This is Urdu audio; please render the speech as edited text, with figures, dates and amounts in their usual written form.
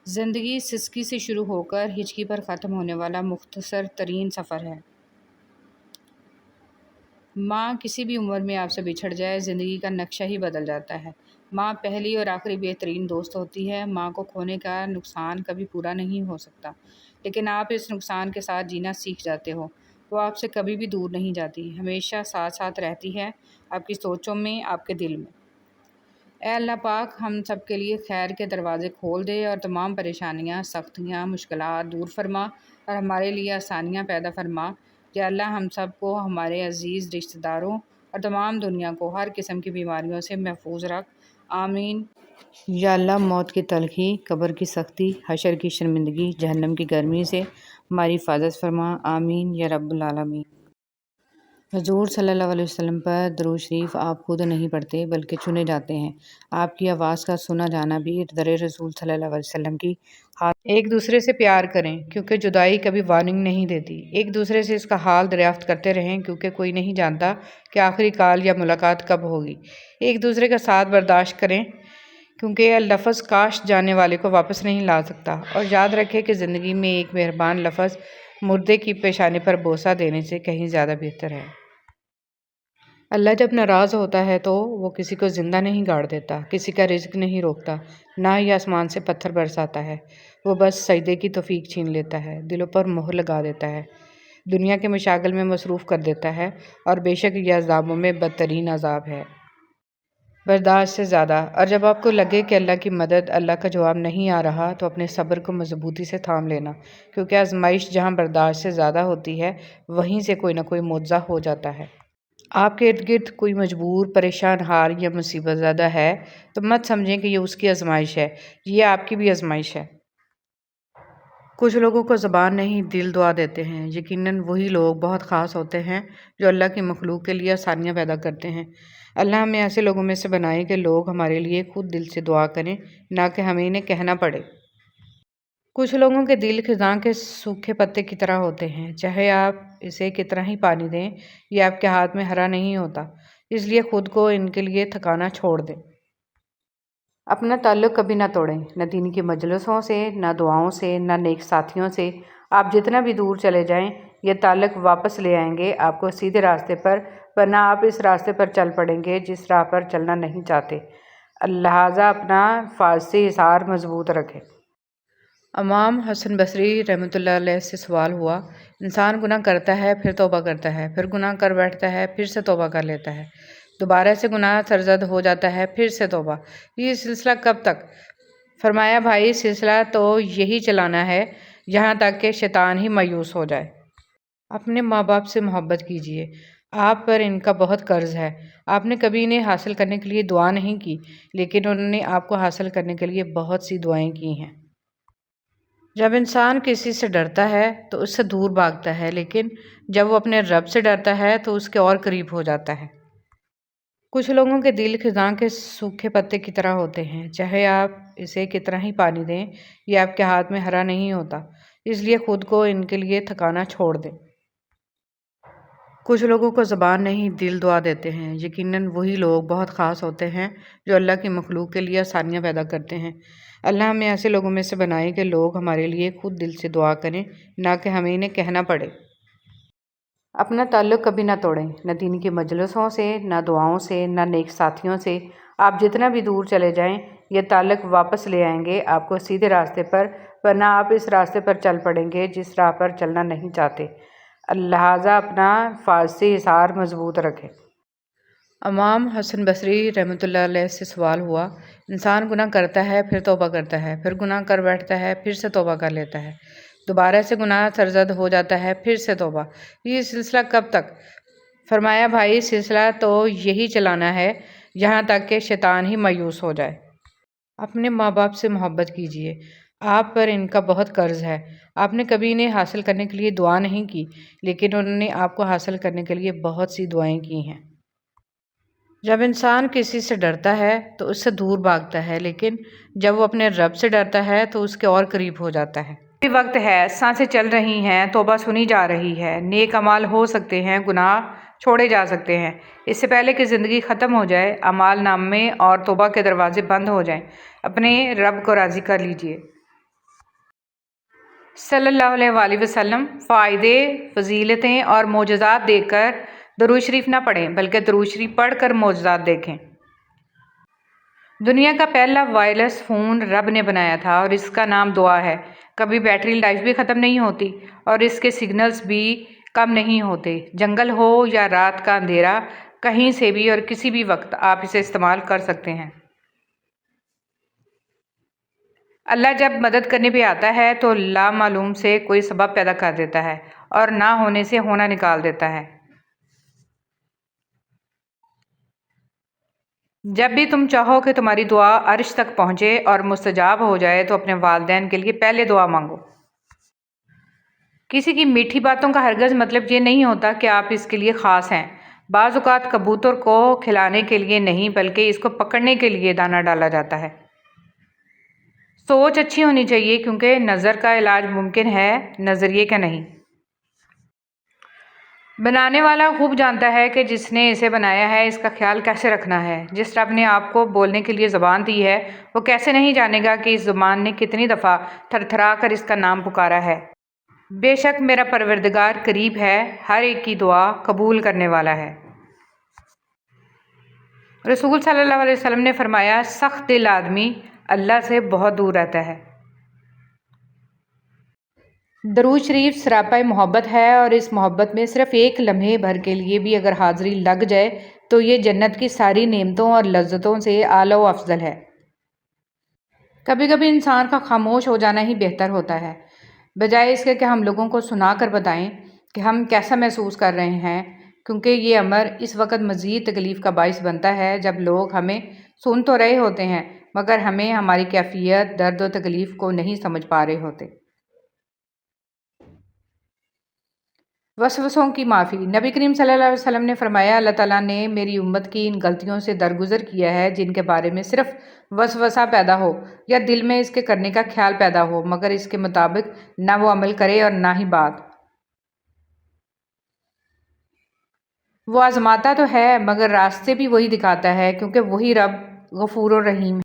زندگی سسکی سے شروع ہو کر ہچکی پر ختم ہونے والا مختصر ترین سفر ہے۔ ماں کسی بھی عمر میں آپ سے بچھڑ جائے، زندگی کا نقشہ ہی بدل جاتا ہے۔ ماں پہلی اور آخری بہترین دوست ہوتی ہے۔ ماں کو کھونے کا نقصان کبھی پورا نہیں ہو سکتا، لیکن آپ اس نقصان کے ساتھ جینا سیکھ جاتے ہو۔ وہ آپ سے کبھی بھی دور نہیں جاتی، ہمیشہ ساتھ ساتھ رہتی ہے، آپ کی سوچوں میں، آپ کے دل میں۔ اے اللہ پاک ہم سب کے لیے خیر کے دروازے کھول دے اور تمام پریشانیاں، سختیاں، مشکلات دور فرما اور ہمارے لیے آسانیاں پیدا فرما۔ یا اللہ ہم سب کو، ہمارے عزیز رشتہ داروں اور تمام دنیا کو ہر قسم کی بیماریوں سے محفوظ رکھ، آمین۔ یا اللہ موت کی تلخی، قبر کی سختی، حشر کی شرمندگی، جہنم کی گرمی سے ہماری حفاظت فرما، آمین یا رب العالمین۔ حضور صلی اللہ علیہ وسلم پر درود شریف آپ خود نہیں پڑھتے بلکہ چنے جاتے ہیں۔ آپ کی آواز کا سنا جانا بھی در رسول صلی اللہ علیہ وسلم کی ایک دوسرے سے پیار کریں کیونکہ جدائی کبھی وارننگ نہیں دیتی۔ ایک دوسرے سے اس کا حال دریافت کرتے رہیں کیونکہ کوئی نہیں جانتا کہ آخری کال یا ملاقات کب ہوگی۔ ایک دوسرے کا ساتھ برداشت کریں کیونکہ یہ لفظ کاش جانے والے کو واپس نہیں لا سکتا۔ اور یاد رکھیں کہ زندگی میں ایک مہربان لفظ مردے کی پیشانی پر بوسہ دینے سے کہیں زیادہ بہتر ہے۔ اللہ جب ناراض ہوتا ہے تو وہ کسی کو زندہ نہیں گاڑ دیتا، کسی کا رزق نہیں روکتا، نہ ہی آسمان سے پتھر برساتا ہے۔ وہ بس سجدے کی توفیق چھین لیتا ہے، دلوں پر مہر لگا دیتا ہے، دنیا کے مشاغل میں مصروف کر دیتا ہے، اور بے شک یہ عذابوں میں بدترین عذاب ہے، برداشت سے زیادہ۔ اور جب آپ کو لگے کہ اللہ کی مدد، اللہ کا جواب نہیں آ رہا تو اپنے صبر کو مضبوطی سے تھام لینا، کیونکہ آزمائش جہاں برداشت سے زیادہ ہوتی ہے وہیں سے کوئی نہ کوئی معجزہ ہو جاتا ہے۔ آپ کے ارد گرد کوئی مجبور، پریشان حال یا مصیبت زدہ ہے تو مت سمجھیں کہ یہ اس کی آزمائش ہے، یہ آپ کی بھی آزمائش ہے۔ کچھ لوگوں کو زبان نہیں دل دعا دیتے ہیں۔ یقیناً وہی لوگ بہت خاص ہوتے ہیں جو اللہ کی مخلوق کے لیے آسانیاں پیدا کرتے ہیں۔ اللہ ہمیں ایسے لوگوں میں سے بنائے کہ لوگ ہمارے لیے خود دل سے دعا کریں، نہ کہ ہمیں انہیں کہنا پڑے۔ کچھ لوگوں کے دل خزاں کے سوکھے پتے کی طرح ہوتے ہیں، چاہے آپ اسے کتنا ہی پانی دیں یہ آپ کے ہاتھ میں ہرا نہیں ہوتا، اس لیے خود کو ان کے لیے تھکانا چھوڑ دیں۔ اپنا تعلق کبھی نہ توڑیں، نہ دین کی مجلسوں سے، نہ دعاؤں سے، نہ نیک ساتھیوں سے۔ آپ جتنا بھی دور چلے جائیں یہ تعلق واپس لے آئیں گے آپ کو سیدھے راستے پر، ورنہ آپ اس راستے پر چل پڑیں گے جس راہ پر چلنا نہیں چاہتے۔ لہٰذا اپنا حفاظتی حصار مضبوط رکھیں۔ امام حسن بصری رحمۃ اللہ علیہ سے سوال ہوا، انسان گناہ کرتا ہے، پھر توبہ کرتا ہے، پھر گناہ کر بیٹھتا ہے، پھر سے توبہ کر لیتا ہے، دوبارہ سے گناہ سرزد ہو جاتا ہے، پھر سے توبہ، یہ سلسلہ کب تک؟ فرمایا، بھائی سلسلہ تو یہی چلانا ہے یہاں تک کہ شیطان ہی مایوس ہو جائے۔ اپنے ماں باپ سے محبت کیجیے، آپ پر ان کا بہت قرض ہے۔ آپ نے کبھی انہیں حاصل کرنے کے لیے دعا نہیں کی، لیکن انہوں نے آپ کو حاصل کرنے کے لیے بہت سی دعائیں کی ہیں۔ جب انسان کسی سے ڈرتا ہے تو اس سے دور بھاگتا ہے، لیکن جب وہ اپنے رب سے ڈرتا ہے تو اس کے اور قریب ہو جاتا ہے۔ کچھ لوگوں کے دل خزاں کے سوکھے پتے کی طرح ہوتے ہیں، چاہے آپ اسے کتنا ہی پانی دیں یہ آپ کے ہاتھ میں ہرا نہیں ہوتا، اس لیے خود کو ان کے لیے تھکانا چھوڑ دیں۔ کچھ لوگوں کو زبان نہیں دل دعا دیتے ہیں۔ یقیناً وہی لوگ بہت خاص ہوتے ہیں جو اللہ کی مخلوق کے لیے آسانیاں پیدا کرتے ہیں۔ اللہ ہمیں ایسے لوگوں میں سے بنائے کہ لوگ ہمارے لیے خود دل سے دعا کریں، نہ کہ ہمیں انہیں کہنا پڑے۔ اپنا تعلق کبھی نہ توڑیں، نہ دین کی مجلسوں سے، نہ دعاؤں سے، نہ نیک ساتھیوں سے۔ آپ جتنا بھی دور چلے جائیں یہ تعلق واپس لے آئیں گے آپ کو سیدھے راستے پر، ورنہ آپ اس راستے پر چل پڑیں گے جس راہ پر چلنا نہیں چاہتے۔ لہٰذا اپنا حفاظتی حصار مضبوط رکھیں۔ امام حسن بصری رحمۃ اللہ علیہ سے سوال ہوا، انسان گناہ کرتا ہے، پھر توبہ کرتا ہے، پھر گناہ کر بیٹھتا ہے، پھر سے توبہ کر لیتا ہے، دوبارہ سے گناہ سرزد ہو جاتا ہے، پھر سے توبہ، یہ سلسلہ کب تک؟ فرمایا، بھائی سلسلہ تو یہی چلانا ہے یہاں تک کہ شیطان ہی مایوس ہو جائے۔ اپنے ماں باپ سے محبت کیجیے، آپ پر ان کا بہت قرض ہے۔ آپ نے کبھی انہیں حاصل کرنے کے لیے دعا نہیں کی، لیکن انہوں نے آپ کو حاصل کرنے کے لیے بہت سی دعائیں کی ہیں۔ جب انسان کسی سے ڈرتا ہے تو اس سے دور بھاگتا ہے، لیکن جب وہ اپنے رب سے ڈرتا ہے تو اس کے اور قریب ہو جاتا ہے۔ ابھی وقت ہے، سانسیں چل رہی ہیں، توبہ سنی جا رہی ہے، نیک اعمال ہو سکتے ہیں، گناہ چھوڑے جا سکتے ہیں۔ اس سے پہلے کہ زندگی ختم ہو جائے، اعمال نامے اور توبہ کے دروازے بند ہو جائیں، اپنے رب کو راضی کر لیجیے۔ صلی اللہ علیہ وآلہ وسلم فائدے، فضیلتیں اور معجزات دیکھ کر درود شریف نہ پڑھیں بلکہ درود شریف پڑھ کر معجزات دیکھیں۔ دنیا کا پہلا وائرلیس فون رب نے بنایا تھا اور اس کا نام دعا ہے۔ کبھی بیٹری لائف بھی ختم نہیں ہوتی اور اس کے سگنلز بھی کم نہیں ہوتے۔ جنگل ہو یا رات کا اندھیرا، کہیں سے بھی اور کسی بھی وقت آپ اسے استعمال کر سکتے ہیں۔ اللہ جب مدد کرنے پہ آتا ہے تو لامعلوم سے کوئی سبب پیدا کر دیتا ہے اور نہ ہونے سے ہونا نکال دیتا ہے۔ جب بھی تم چاہو کہ تمہاری دعا عرش تک پہنچے اور مستجاب ہو جائے تو اپنے والدین کے لیے پہلے دعا مانگو۔ کسی کی میٹھی باتوں کا ہرگز مطلب یہ نہیں ہوتا کہ آپ اس کے لیے خاص ہیں۔ بعض اوقات کبوتر کو کھلانے کے لیے نہیں بلکہ اس کو پکڑنے کے لیے دانہ ڈالا جاتا ہے۔ سوچ اچھی ہونی چاہیے کیونکہ نظر کا علاج ممکن ہے، نظریے کا نہیں۔ بنانے والا خوب جانتا ہے کہ جس نے اسے بنایا ہے اس کا خیال کیسے رکھنا ہے۔ جس رب نے آپ کو بولنے کے لیے زبان دی ہے وہ کیسے نہیں جانے گا کہ اس زبان نے کتنی دفعہ تھر تھرا کر اس کا نام پکارا ہے۔ بے شک میرا پروردگار قریب ہے، ہر ایک کی دعا قبول کرنے والا ہے۔ رسول صلی اللہ علیہ وسلم نے فرمایا، سخت دل آدمی اللہ سے بہت دور رہتا ہے۔ درود شریف سراپا محبت ہے اور اس محبت میں صرف ایک لمحے بھر کے لیے بھی اگر حاضری لگ جائے تو یہ جنت کی ساری نعمتوں اور لذتوں سے اعلیٰ و افضل ہے۔ کبھی کبھی انسان کا خاموش ہو جانا ہی بہتر ہوتا ہے، بجائے اس کے کہ ہم لوگوں کو سنا کر بتائیں کہ ہم کیسا محسوس کر رہے ہیں، کیونکہ یہ امر اس وقت مزید تکلیف کا باعث بنتا ہے جب لوگ ہمیں سن تو رہے ہوتے ہیں مگر ہمیں ہماری کیفیت، درد و تکلیف کو نہیں سمجھ پا رہے ہوتے۔ وسوسوں کی معافی۔ نبی کریم صلی اللہ علیہ وسلم نے فرمایا، اللہ تعالیٰ نے میری امت کی ان غلطیوں سے درگزر کیا ہے جن کے بارے میں صرف وسوسہ پیدا ہو یا دل میں اس کے کرنے کا خیال پیدا ہو مگر اس کے مطابق نہ وہ عمل کرے اور نہ ہی بات۔ وہ آزماتا تو ہے مگر راستے بھی وہی دکھاتا ہے کیونکہ وہی رب غفور و رحیم ہے۔